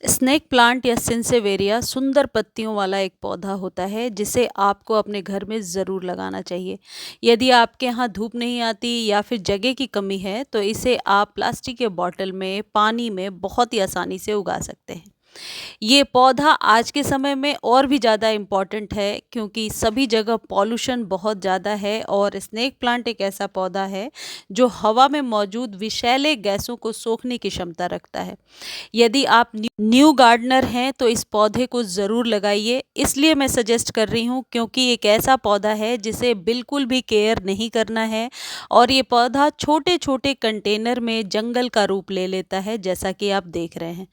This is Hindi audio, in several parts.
स्नेक प्लांट या सिंसेवेरिया सुंदर पत्तियों वाला एक पौधा होता है जिसे आपको अपने घर में ज़रूर लगाना चाहिए। यदि आपके यहाँ धूप नहीं आती या फिर जगह की कमी है तो इसे आप प्लास्टिक के बॉटल में पानी में बहुत ही आसानी से उगा सकते हैं। ये पौधा आज के समय में और भी ज़्यादा इम्पॉर्टेंट है क्योंकि सभी जगह पॉल्यूशन बहुत ज़्यादा है और स्नेक प्लांट एक ऐसा पौधा है जो हवा में मौजूद विषैले गैसों को सोखने की क्षमता रखता है। यदि आप न्यू गार्डनर हैं तो इस पौधे को ज़रूर लगाइए, इसलिए मैं सजेस्ट कर रही हूँ क्योंकि एक ऐसा पौधा है जिसे बिल्कुल भी केयर नहीं करना है और ये पौधा छोटे छोटे कंटेनर में जंगल का रूप ले लेता है, जैसा कि आप देख रहे हैं।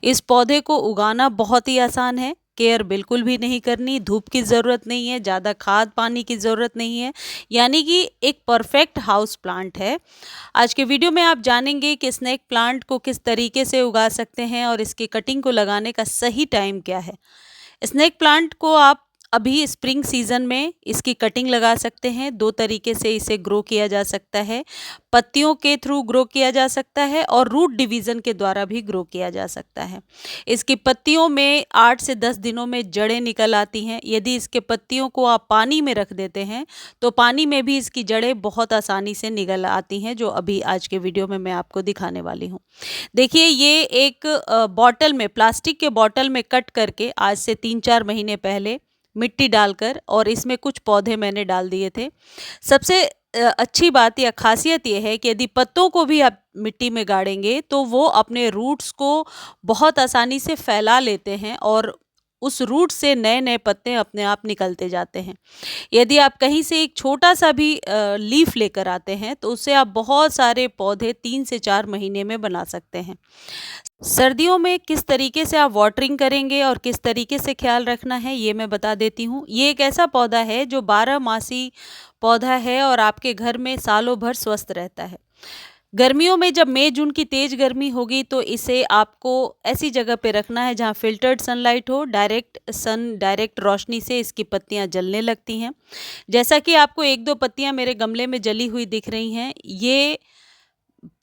इस पौधे को उगाना बहुत ही आसान है, केयर बिल्कुल भी नहीं करनी, धूप की ज़रूरत नहीं है, ज़्यादा खाद पानी की ज़रूरत नहीं है, यानी कि एक परफेक्ट हाउस प्लांट है। आज के वीडियो में आप जानेंगे कि स्नेक प्लांट को किस तरीके से उगा सकते हैं और इसकी कटिंग को लगाने का सही टाइम क्या है। स्नेक प्लांट को आप अभी स्प्रिंग सीजन में इसकी कटिंग लगा सकते हैं। दो तरीके से इसे ग्रो किया जा सकता है, पत्तियों के थ्रू ग्रो किया जा सकता है और रूट डिवीज़न के द्वारा भी ग्रो किया जा सकता है। इसकी पत्तियों में 8 से 10 दिनों में जड़ें निकल आती हैं। यदि इसके पत्तियों को आप पानी में रख देते हैं तो पानी में भी इसकी जड़ें बहुत आसानी से निकल आती हैं, जो अभी आज के वीडियो में मैं आपको दिखाने वाली हूँ। देखिए, ये एक बॉटल में, प्लास्टिक के बॉटल में कट करके आज से 3-4 महीने पहले मिट्टी डालकर और इसमें कुछ पौधे मैंने डाल दिए थे। सबसे अच्छी बात या ख़ासियत ये है कि यदि पत्तों को भी आप मिट्टी में गाड़ेंगे तो वो अपने रूट्स को बहुत आसानी से फैला लेते हैं और उस रूट से नए-नए पत्ते अपने आप निकलते जाते हैं। यदि आप कहीं से एक छोटा-सा भी लीफ लेकर आते हैं तो उससे आप बहुत सारे पौधे 3 से 4 महीने में बना सकते हैं। सर्दियों में किस तरीके से आप वाटरिंग करेंगे और किस तरीके से ख्याल रखना है, ये मैं बता देती हूँ। ये एक ऐसा पौधा है जो 12 मासी पौधा है और आपके घर में सालों भर स्वस्थ रहता है। गर्मियों में जब मई जून की तेज़ गर्मी होगी तो इसे आपको ऐसी जगह पे रखना है जहाँ फ़िल्टर्ड सनलाइट हो, डायरेक्ट रोशनी से इसकी पत्तियाँ जलने लगती हैं। जैसा कि आपको 1-2 पत्तियाँ मेरे गमले में जली हुई दिख रही हैं, ये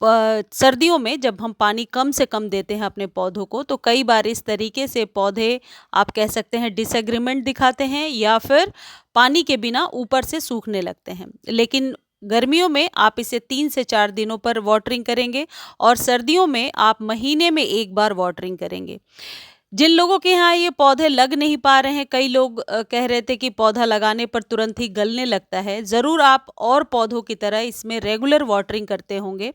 सर्दियों में जब हम पानी कम से कम देते हैं अपने पौधों को तो कई बार इस तरीके से पौधे, आप कह सकते हैं, डिसएग्रीमेंट दिखाते हैं या फिर पानी के बिना ऊपर से सूखने लगते हैं। लेकिन गर्मियों में आप इसे 3 से 4 दिनों पर वाटरिंग करेंगे और सर्दियों में आप महीने में 1 बार वाटरिंग करेंगे। जिन लोगों के यहाँ ये पौधे लग नहीं पा रहे हैं, कई लोग कह रहे थे कि पौधा लगाने पर तुरंत ही गलने लगता है। ज़रूर आप और पौधों की तरह इसमें रेगुलर वाटरिंग करते होंगे,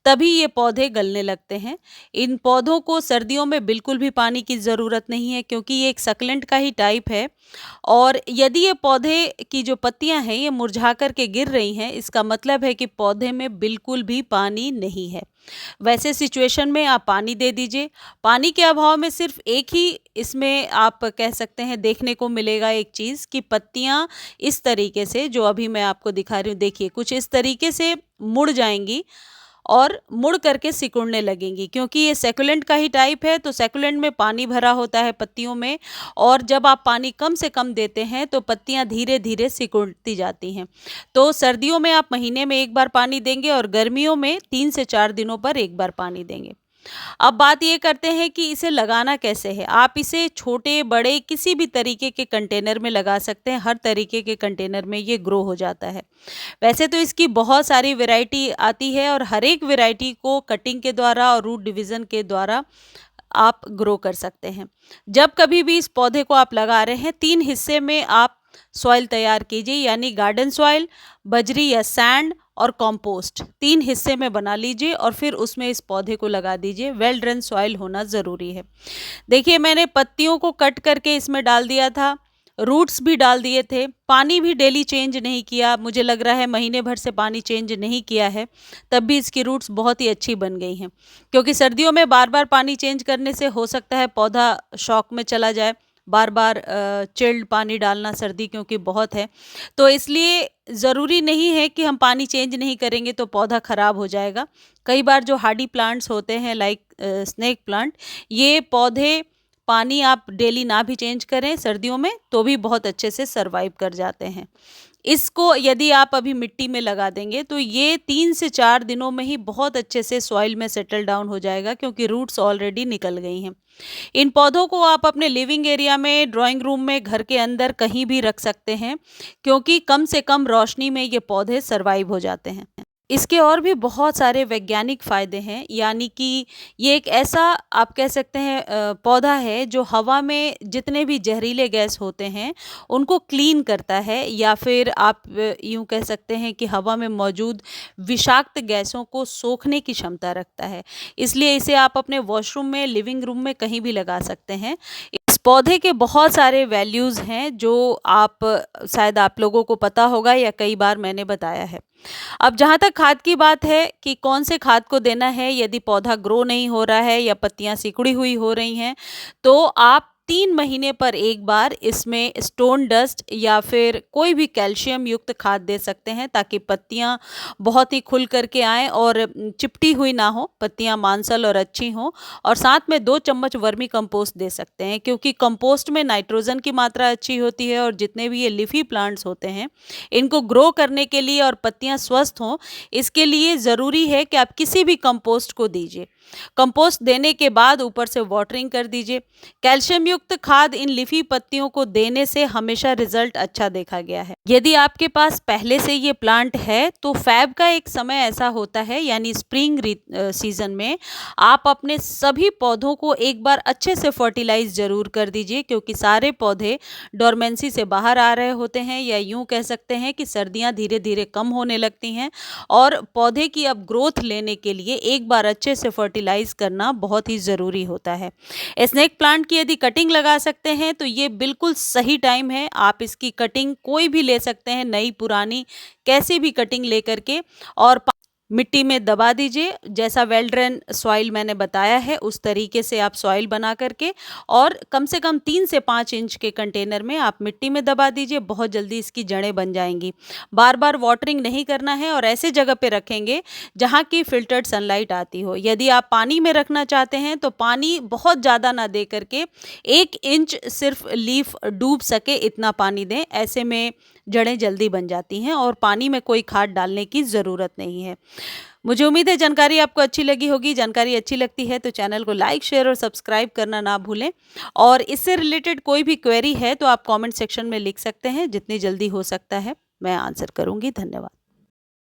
तभी ये पौधे गलने लगते हैं। इन पौधों को सर्दियों में बिल्कुल भी पानी की ज़रूरत नहीं है क्योंकि ये एक सक्लेंट का ही टाइप है और यदि ये पौधे की जो पत्तियाँ हैं ये मुरझा कर के गिर रही हैं, इसका मतलब है कि पौधे में बिल्कुल भी पानी नहीं है। वैसे सिचुएशन में आप पानी दे दीजिए। पानी के अभाव में सिर्फ एक ही इसमें आप कह सकते हैं देखने को मिलेगा एक चीज़ कि पत्तियाँ इस तरीके से, जो अभी मैं आपको दिखा रही हूँ, देखिए कुछ इस तरीके से मुड़ जाएँगी और मुड़ करके सिकुड़ने लगेंगी क्योंकि ये सेकुलेंट का ही टाइप है। तो सेकुलेंट में पानी भरा होता है पत्तियों में और जब आप पानी कम से कम देते हैं तो पत्तियां धीरे धीरे सिकुड़ती जाती हैं। तो सर्दियों में आप महीने में 1 बार पानी देंगे और गर्मियों में 3 से 4 दिनों पर 1 बार पानी देंगे। अब बात ये करते हैं कि इसे लगाना कैसे है। आप इसे छोटे बड़े किसी भी तरीके के कंटेनर में लगा सकते हैं, हर तरीके के कंटेनर में ये ग्रो हो जाता है। वैसे तो इसकी बहुत सारी वैरायटी आती है और हर एक वैरायटी को कटिंग के द्वारा और रूट डिवीज़न के द्वारा आप ग्रो कर सकते हैं। जब कभी भी इस पौधे को आप लगा रहे हैं, 3 हिस्से में आप सॉइल तैयार कीजिए, यानी गार्डन सॉइल, बजरी या सैंड और कंपोस्ट 3 हिस्से में बना लीजिए और फिर उसमें इस पौधे को लगा दीजिए। वेल ड्रेन सॉइल होना ज़रूरी है। देखिए, मैंने पत्तियों को कट करके इसमें डाल दिया था, रूट्स भी डाल दिए थे, पानी भी डेली चेंज नहीं किया। मुझे लग रहा है महीने भर से पानी चेंज नहीं किया है, तब भी इसकी रूट्स बहुत ही अच्छी बन गई हैं। क्योंकि सर्दियों में बार-बार पानी चेंज करने से हो सकता है पौधा शॉक में चला जाए। बार-बार चिल्ड पानी डालना सर्दी क्योंकि बहुत है, तो इसलिए ज़रूरी नहीं है कि हम पानी चेंज नहीं करेंगे तो पौधा ख़राब हो जाएगा। कई बार जो हार्डी प्लांट्स होते हैं लाइक स्नेक प्लांट, ये पौधे पानी आप डेली ना भी चेंज करें सर्दियों में तो भी बहुत अच्छे से सर्वाइव कर जाते हैं। इसको यदि आप अभी मिट्टी में लगा देंगे तो ये 3 से 4 दिनों में ही बहुत अच्छे से सॉइल में सेटल डाउन हो जाएगा, क्योंकि रूट्स ऑलरेडी निकल गई हैं। इन पौधों को आप अपने लिविंग एरिया में, ड्राइंग रूम में, घर के अंदर कहीं भी रख सकते हैं, क्योंकि कम से कम रोशनी में ये पौधे सर्वाइव हो जाते हैं। इसके और भी बहुत सारे वैज्ञानिक फ़ायदे हैं, यानी कि ये एक ऐसा, आप कह सकते हैं, पौधा है जो हवा में जितने भी जहरीले गैस होते हैं उनको क्लीन करता है, या फिर आप यूँ कह सकते हैं कि हवा में मौजूद विषाक्त गैसों को सोखने की क्षमता रखता है। इसलिए इसे आप अपने वॉशरूम में, लिविंग रूम में कहीं भी लगा सकते हैं। इस पौधे के बहुत सारे वैल्यूज़ हैं जो आप शायद आप लोगों को पता होगा या कई बार मैंने बताया है। अब जहाँ तक खाद की बात है कि कौन से खाद को देना है यदि पौधा ग्रो नहीं हो रहा है या पत्तियाँ सिकुड़ी हुई हो रही हैं, तो आप 3 महीने पर एक बार इसमें स्टोन डस्ट या फिर कोई भी कैल्शियम युक्त खाद दे सकते हैं, ताकि पत्तियाँ बहुत ही खुल करके आएँ और चिपटी हुई ना हो, पत्तियाँ मांसल और अच्छी हों। और साथ में 2 चम्मच वर्मी कंपोस्ट दे सकते हैं, क्योंकि कंपोस्ट में नाइट्रोजन की मात्रा अच्छी होती है, और जितने भी ये लीफी प्लांट्स होते हैं इनको ग्रो करने के लिए और पत्तियां स्वस्थ हों, इसके लिए ज़रूरी है कि आप किसी भी कंपोस्ट को दीजिए। कंपोस्ट देने के बाद ऊपर से वाटरिंग कर दीजिए। कैल्शियम युक्त खाद इन लीफी पत्तियों को देने से हमेशा रिजल्ट अच्छा देखा गया है। यदि आपके पास पहले से ये प्लांट है तो फैब का एक समय ऐसा होता है, यानी स्प्रिंग सीजन में आप अपने सभी पौधों को एक बार अच्छे से फर्टिलाइज जरूर कर दीजिए, क्योंकि सारे पौधे डोरमेंसी से बाहर आ रहे होते हैं, या यूं कह सकते हैं कि सर्दियां धीरे धीरे कम होने लगती हैं, और पौधे की अब ग्रोथ लेने के लिए एक बार अच्छे से फर्टिलाइज करना बहुत ही ज़रूरी होता है। स्नेक प्लांट की यदि कटिंग लगा सकते हैं तो ये बिल्कुल सही टाइम है। आप इसकी कटिंग कोई भी ले सकते हैं, नई पुरानी कैसी भी कटिंग लेकर के, और मिट्टी में दबा दीजिए। जैसा वेल ड्रेन सॉइल मैंने बताया है उस तरीके से आप सॉइल बना करके, और कम से कम 3 से 5 इंच के कंटेनर में आप मिट्टी में दबा दीजिए। बहुत जल्दी इसकी जड़ें बन जाएंगी। बार बार वाटरिंग नहीं करना है, और ऐसे जगह पे रखेंगे जहाँ की फिल्टर्ड सनलाइट आती हो। यदि आप पानी में रखना चाहते हैं तो पानी बहुत ज़्यादा ना दे करके 1 इंच सिर्फ लीफ डूब सके इतना पानी दें। ऐसे में जड़ें जल्दी बन जाती हैं और पानी में कोई खाद डालने की ज़रूरत नहीं है। मुझे उम्मीद है जानकारी आपको अच्छी लगी होगी। जानकारी अच्छी लगती है तो चैनल को लाइक, शेयर और सब्सक्राइब करना ना भूलें, और इससे रिलेटेड कोई भी क्वेरी है तो आप कमेंट सेक्शन में लिख सकते हैं। जितनी जल्दी हो सकता है मैं आंसर करूँगी। धन्यवाद।